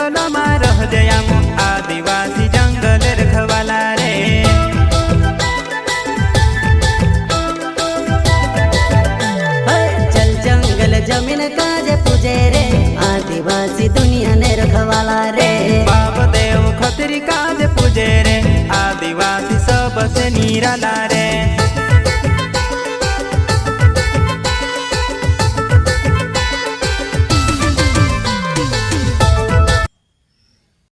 जंगल में रह जयाम आदिवासी जंगल रखवाला रे। चल जंगल जमीन काजे पूजे रे आदिवासी दुनिया ने रखवाला रे। बाप देव खतरी काज पूजे रे आदिवासी सबसे निराला रे।